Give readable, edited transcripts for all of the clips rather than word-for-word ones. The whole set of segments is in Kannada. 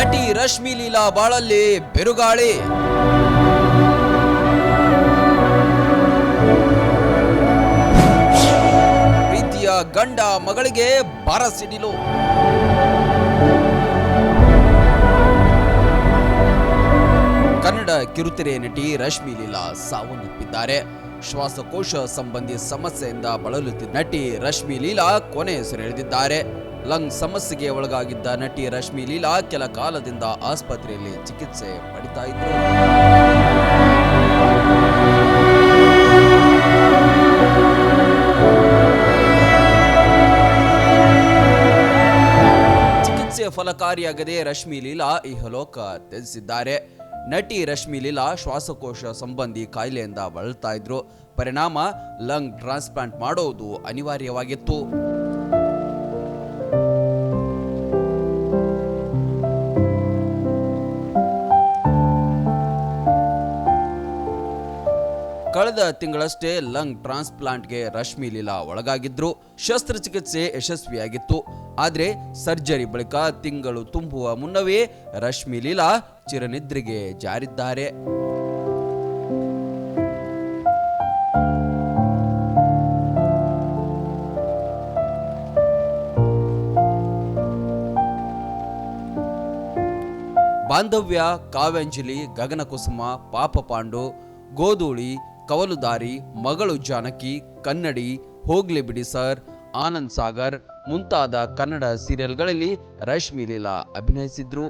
ನಟಿ ರಶ್ಮಿ ಲೀಲಾ ಬಾಳಲ್ಲಿ ಬಿರುಗಾಳಿ. ಪ್ರೀತಿಯ ಗಂಡ ಮಗಳಿಗೆ ಬಾರಸಿಡಿಲು. ಕನ್ನಡ ಕಿರುತೆರೆ ನಟಿ ರಶ್ಮಿ ಲೀಲಾ ಸಾವನ್ನಪ್ಪಿದ್ದಾರೆ. ಶ್ವಾಸಕೋಶ ಸಂಬಂಧಿ ಸಮಸ್ಯೆಯಿಂದ ಬಳಲುತ್ತಿದ್ದ ನಟಿ ರಶ್ಮಿ ಲೀಲಾ ಕೊನೆಯುಸಿರೆಳೆದಿದ್ದಾರೆ. ಲಂಗ್ ಸಮಸ್ಯೆಗೆ ಒಳಗಾಗಿದ್ದ ನಟಿ ರಶ್ಮಿ ಲೀಲಾ ಕೆಲ ಕಾಲದಿಂದ ಆಸ್ಪತ್ರೆಯಲ್ಲಿ ಚಿಕಿತ್ಸೆ ಪಡಿತಾ ಇದ್ರು. ಚಿಕಿತ್ಸೆ ಫಲಕಾರಿಯಾಗದೆ ರಶ್ಮಿ ಲೀಲಾ ಇಹಲೋಕ ತ್ಯಜಿಸಿದ್ದಾರೆ. ನಟಿ ರಶ್ಮಿ ಲೀಲಾ ಶ್ವಾಸಕೋಶ ಸಂಬಂಧಿ ಕಾಯಿಲೆಯಿಂದ ಬಳಲ್ತಾ ಇದ್ರು. ಪರಿಣಾಮ ಲಂಗ್ ಟ್ರಾನ್ಸ್ಪ್ಲಾಂಟ್ ಮಾಡೋದು ಅನಿವಾರ್ಯವಾಗಿತ್ತು. ಕಳೆದ ತಿಂಗಳಷ್ಟೇ ಲಂಗ್ ಟ್ರಾನ್ಸ್ಪ್ಲಾಂಟ್ಗೆ ರಶ್ಮಿ ಲೀಲಾ ಒಳಗಾಗಿದ್ರು. ಶಸ್ತ್ರಚಿಕಿತ್ಸೆ ಯಶಸ್ವಿಯಾಗಿತ್ತು. ಆದರೆ ಸರ್ಜರಿ ಬಳಿಕ ತಿಂಗಳು ತುಂಬುವ ಮುನ್ನವೇ ರಶ್ಮಿ ಲೀಲಾ ಚಿರನಿದ್ರೆಗೆ ಜಾರಿದ್ದಾರೆ. ಬಾಂಧವ್ಯ, ಕಾವ್ಯಾಂಜಲಿ, ಗಗನಕುಸುಮ, ಪಾಪಪಾಂಡು, ಗೋಧೂಳಿ, ಕವಲುದಾರಿ, ಮಗಳು ಜಾನಕಿ, ಕನ್ನಡಿ, ಹೋಗ್ಲಿ ಬಿಡಿ ಸರ್, ಆನಂದ್ ಸಾಗರ್ ಮುಂತಾದ ಕನ್ನಡ ಸೀರಿಯಲ್ಗಳಲ್ಲಿ ರಶ್ಮಿ ಲೀಲಾ ಅಭಿನಯಿಸಿದ್ರು.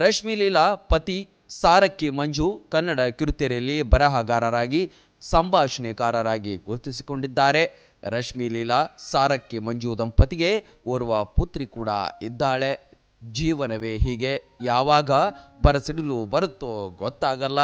ರಶ್ಮಿ ಲೀಲಾ ಪತಿ ಸಾರಕ್ಕಿ ಮಂಜು ಕನ್ನಡ ಕಿರುತೆರೆಯಲ್ಲಿ ಬರಹಗಾರರಾಗಿ, ಸಂಭಾಷಣೆಕಾರರಾಗಿ ಗುರುತಿಸಿಕೊಂಡಿದ್ದಾರೆ. ರಶ್ಮಿ ಲೀಲಾ ಸಾರಕ್ಕಿ ಮಂಜು ದಂಪತಿಗೆ ಓರ್ವ ಪುತ್ರಿ ಕೂಡ ಇದ್ದಾಳೆ. ಜೀವನವೇ ಹೀಗೆ, ಯಾವಾಗ ಬರಸಿಡಿಲು ಬರುತ್ತೋ ಗೊತ್ತಾಗಲ್ಲ.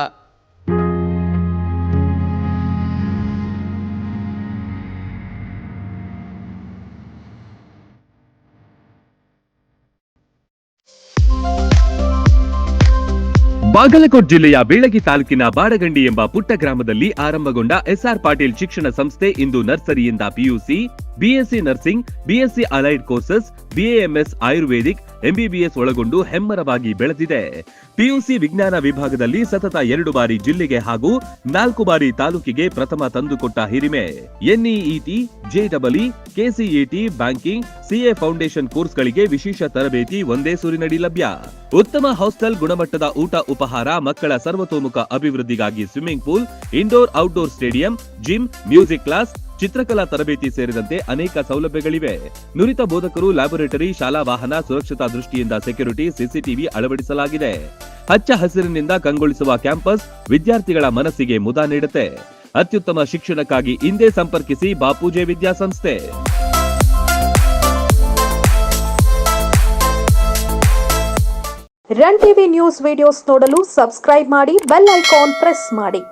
ಬಾಗಲಕೋಟ್ ಜಿಲ್ಲೆಯ ಬೀಳಗಿ ತಾಲೂಕಿನ ಬಾಡಗಂಡಿ ಎಂಬ ಪುಟ್ಟ ಗ್ರಾಮದಲ್ಲಿ ಆರಂಭಗೊಂಡ ಎಸ್ಆರ್ ಪಾಟೀಲ್ ಶಿಕ್ಷಣ ಸಂಸ್ಥೆ ಇಂದು ನರ್ಸರಿಯಿಂದ PUC, BSc nursing, BSc allied courses, BAMS Ayurvedic, MBBS ಒಳಗೊಂಡು ಹೆಮ್ಮರವಾಗಿ ಬೆಳೆದಿದೆ. ಪಿಯುಸಿ ವಿಜ್ಞಾನ ವಿಭಾಗದಲ್ಲಿ ಸತತ 2 ಬಾರಿ ಜಿಲ್ಲೆಗೆ ಹಾಗೂ 4 ಬಾರಿ ತಾಲೂಕಿಗೆ ಪ್ರಥಮ ತಂದುಕೊಟ್ಟ ಹಿರಿಮೆ. NEET, JEE, KCET, banking, CA foundation ಕೋರ್ಸ್ಗಳಿಗೆ ವಿಶೇಷ ತರಬೇತಿ ಒಂದೇ ಸೂರಿನಡಿ ಲಭ್ಯ. ಉತ್ತಮ ಹಾಸ್ಟೆಲ್, ಗುಣಮಟ್ಟದ ಊಟ ಉಪಹಾರ, ಮಕ್ಕಳ ಸರ್ವತೋಮುಖ ಅಭಿವೃದ್ಧಿಗಾಗಿ swimming pool, indoor outdoor stadium, gym, music class, ಚಿತ್ರಕಲಾ ತರಬೇತಿ ಸೇರಿದಂತೆ ಅನೇಕ ಸೌಲಭ್ಯಗಳಿವೆ. ನುರಿತ ಬೋಧಕರು, ಲ್ಯಾಬೊರೇಟರಿ, ಶಾಲಾ ವಾಹನ, ಸುರಕ್ಷತಾ ದೃಷ್ಟಿಯಿಂದ ಸೆಕ್ಯೂರಿಟಿ, ಸಿಸಿಟಿವಿ ಅಳವಡಿಸಲಾಗಿದೆ. ಹಚ್ಚ ಹಸಿರಿನಿಂದ ಕಂಗೊಳಿಸುವ ಕ್ಯಾಂಪಸ್ ವಿದ್ಯಾರ್ಥಿಗಳ ಮನಸ್ಸಿಗೆ ಮುದ ನೀಡುತ್ತೆ. ಅತ್ಯುತ್ತಮ ಶಿಕ್ಷಣಕ್ಕಾಗಿ ಇಂದೇ ಸಂಪರ್ಕಿಸಿ ಬಾಪೂಜೆ ವಿದ್ಯಾಸಂಸ್ಥೆ. ರನ್ ಟಿವಿ ನ್ಯೂಸ್ ವಿಡಿಯೋಸ್ ನೋಡಲು ಸಬ್ಸ್ಕ್ರೈಬ್ ಮಾಡಿ, ಬೆಲ್ ಐಕಾನ್ ಪ್ರೆಸ್ ಮಾಡಿ.